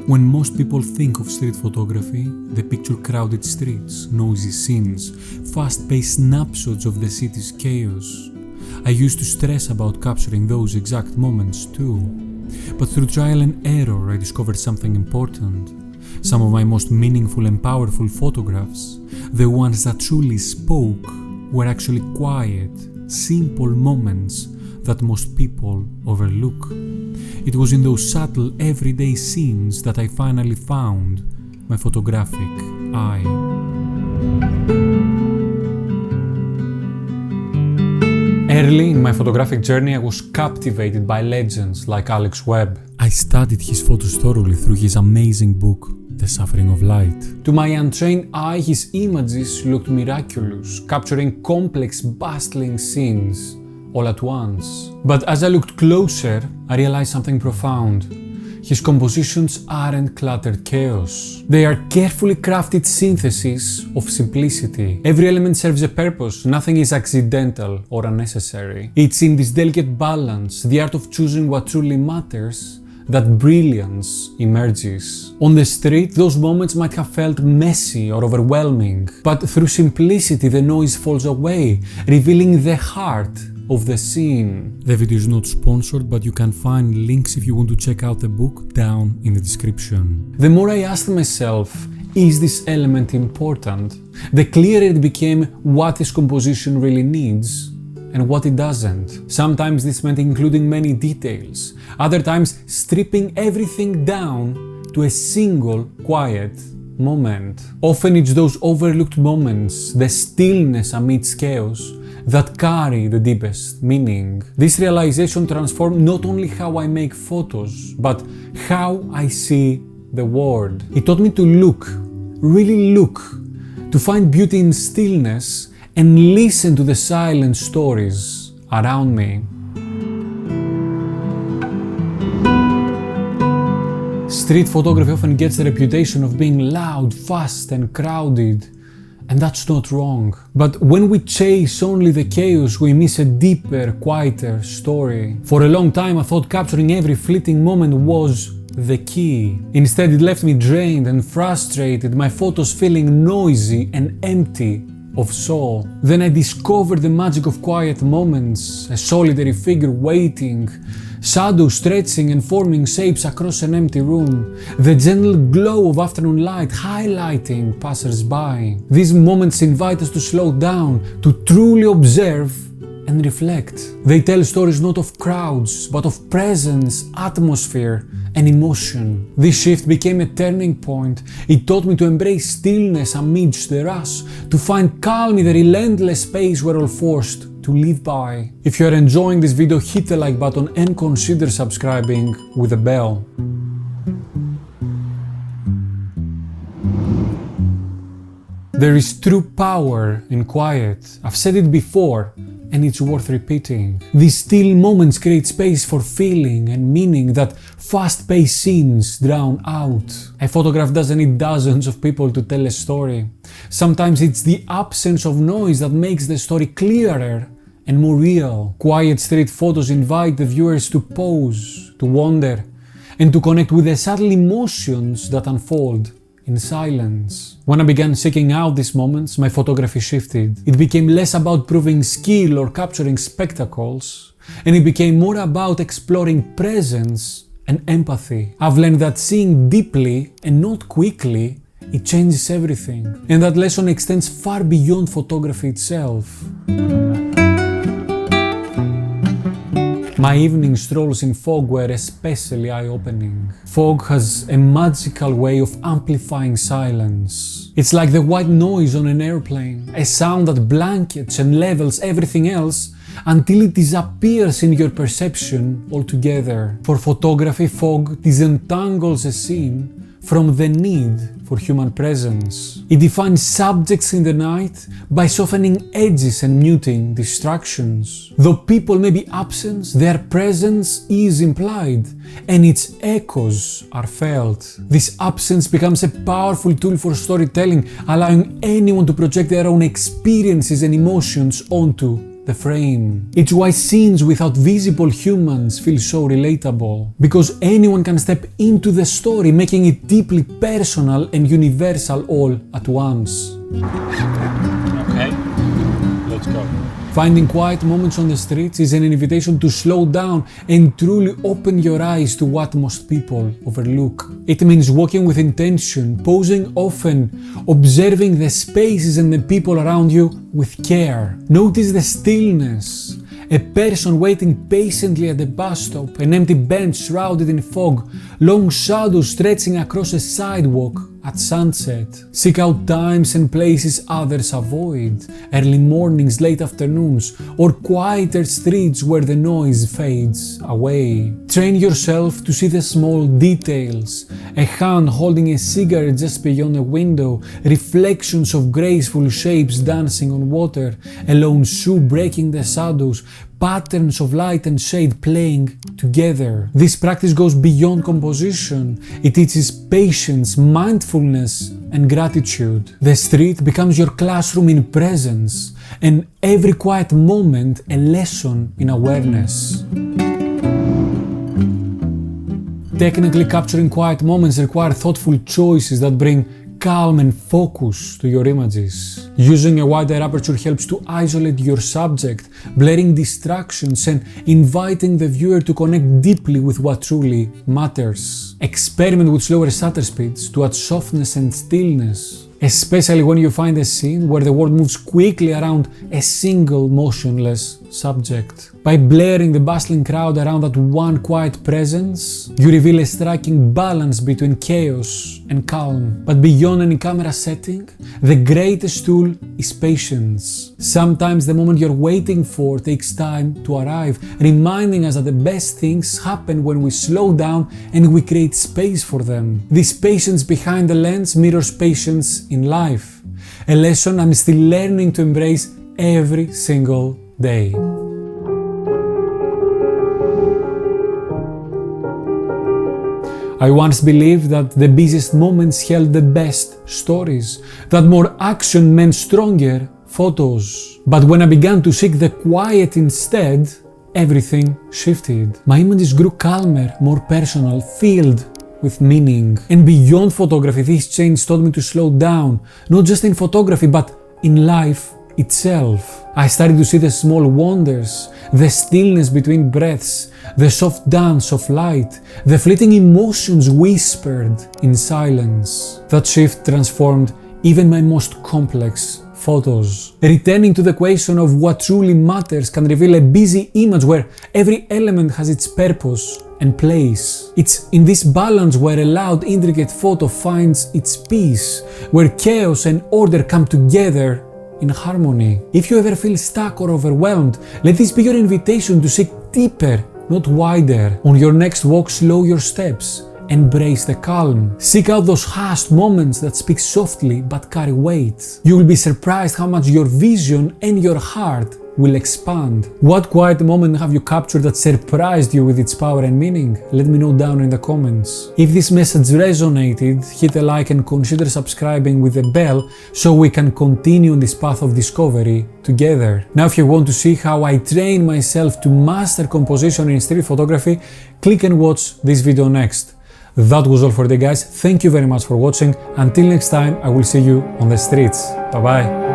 When most people think of street photography, they picture crowded streets, noisy scenes, fast-paced snapshots of the city's chaos. I used to stress about capturing those exact moments too. But through trial and error, I discovered something important. Some of my most meaningful and powerful photographs, the ones that truly spoke, were actually quiet, simple moments that most people overlook. It was in those subtle, everyday scenes that I finally found my photographic eye. Early in my photographic journey, I was captivated by legends like Alex Webb. I studied his photos thoroughly through his amazing book, The Suffering of Light. To my untrained eye, his images looked miraculous, capturing complex, bustling scenes all at once. But as I looked closer, I realized something profound. His compositions aren't cluttered chaos. They are carefully crafted syntheses of simplicity. Every element serves a purpose, nothing is accidental or unnecessary. It's in this delicate balance, the art of choosing what truly matters, that brilliance emerges. On the street, those moments might have felt messy or overwhelming, but through simplicity the noise falls away, revealing the heart of the scene. The video is not sponsored, but you can find links if you want to check out the book down in the description. The more I asked myself, is this element important? The clearer it became what this composition really needs and what it doesn't. Sometimes this meant including many details, other times stripping everything down to a single quiet moment. Often it's those overlooked moments, the stillness amidst chaos, that carry the deepest meaning. This realization transformed not only how I make photos, but how I see the world. It taught me to look, really look, to find beauty in stillness and listen to the silent stories around me. Street photography often gets the reputation of being loud, fast and crowded. And that's not wrong. But when we chase only the chaos, we miss a deeper, quieter story. For a long time, I thought capturing every fleeting moment was the key. Instead, it left me drained and frustrated, my photos feeling noisy and empty of soul. Then I discovered the magic of quiet moments, a solitary figure waiting, shadows stretching and forming shapes across an empty room, the gentle glow of afternoon light highlighting passers-by. These moments invite us to slow down, to truly observe and reflect. They tell stories not of crowds, but of presence, atmosphere and emotion. This shift became a turning point. It taught me to embrace stillness amidst the rush, to find calm in the relentless pace we're all forced to live by. If you are enjoying this video, hit the like button and consider subscribing with a bell. There is true power in quiet. I've said it before, and it's worth repeating. These still moments create space for feeling and meaning that fast-paced scenes drown out. A photograph doesn't need dozens of people to tell a story. Sometimes it's the absence of noise that makes the story clearer and more real. Quiet street photos invite the viewers to pause, to wonder, and to connect with the subtle emotions that unfold in silence. When I began seeking out these moments, my photography shifted. It became less about proving skill or capturing spectacles, and it became more about exploring presence and empathy. I've learned that seeing deeply and not quickly, it changes everything. And that lesson extends far beyond photography itself. My evening strolls in fog were especially eye-opening. Fog has a magical way of amplifying silence. It's like the white noise on an airplane, a sound that blankets and levels everything else until it disappears in your perception altogether. For photography, fog disentangles a scene from the need for human presence. It defines subjects in the night by softening edges and muting distractions. Though people may be absent, their presence is implied, and its echoes are felt. This absence becomes a powerful tool for storytelling, allowing anyone to project their own experiences and emotions onto the frame. It's why scenes without visible humans feel so relatable, because anyone can step into the story, making it deeply personal and universal all at once. Okay, let's go. Finding quiet moments on the streets is an invitation to slow down and truly open your eyes to what most people overlook. It means walking with intention, pausing often, observing the spaces and the people around you with care. Notice the stillness. A person waiting patiently at the bus stop, an empty bench shrouded in fog, long shadows stretching across a sidewalk at sunset. Seek out times and places others avoid, early mornings, late afternoons, or quieter streets where the noise fades away. Train yourself to see the small details, a hand holding a cigarette just beyond a window, reflections of graceful shapes dancing on water, a lone shoe breaking the shadows, patterns of light and shade playing together. This practice goes beyond composition. It teaches patience, mindfulness, and gratitude. The street becomes your classroom in presence, and every quiet moment a lesson in awareness. Technically, capturing quiet moments require thoughtful choices that bring calm and focus to your images. Using a wider aperture helps to isolate your subject, blurring distractions and inviting the viewer to connect deeply with what truly matters. Experiment with slower shutter speeds to add softness and stillness, especially when you find a scene where the world moves quickly around a single motionless subject. By blurring the bustling crowd around that one quiet presence, you reveal a striking balance between chaos and calm. But beyond any camera setting, the greatest tool is patience. Sometimes the moment you're waiting for takes time to arrive, reminding us that the best things happen when we slow down and we create space for them. This patience behind the lens mirrors patience in life, a lesson I'm still learning to embrace every single day. I once believed that the busiest moments held the best stories, that more action meant stronger photos. But when I began to seek the quiet instead, everything shifted. My images grew calmer, more personal, filled with meaning. And beyond photography, this change taught me to slow down, not just in photography, but in life itself. I started to see the small wonders, the stillness between breaths, the soft dance of light, the fleeting emotions whispered in silence. That shift transformed even my most complex photos. Returning to the question of what truly matters can reveal a busy image where every element has its purpose and place. It's in this balance where a loud, intricate photo finds its peace, where chaos and order come together in harmony. If you ever feel stuck or overwhelmed, let this be your invitation to seek deeper, not wider. On your next walk, slow your steps. Embrace the calm. Seek out those hushed moments that speak softly but carry weight. You will be surprised how much your vision and your heart will expand. What quiet moment have you captured that surprised you with its power and meaning? Let me know down in the comments. If this message resonated, hit a like and consider subscribing with a bell so we can continue on this path of discovery together. Now, if you want to see how I train myself to master composition in street photography, click and watch this video next. That was all for today, guys. Thank you very much for watching. Until next time, I will see you on the streets. Bye bye.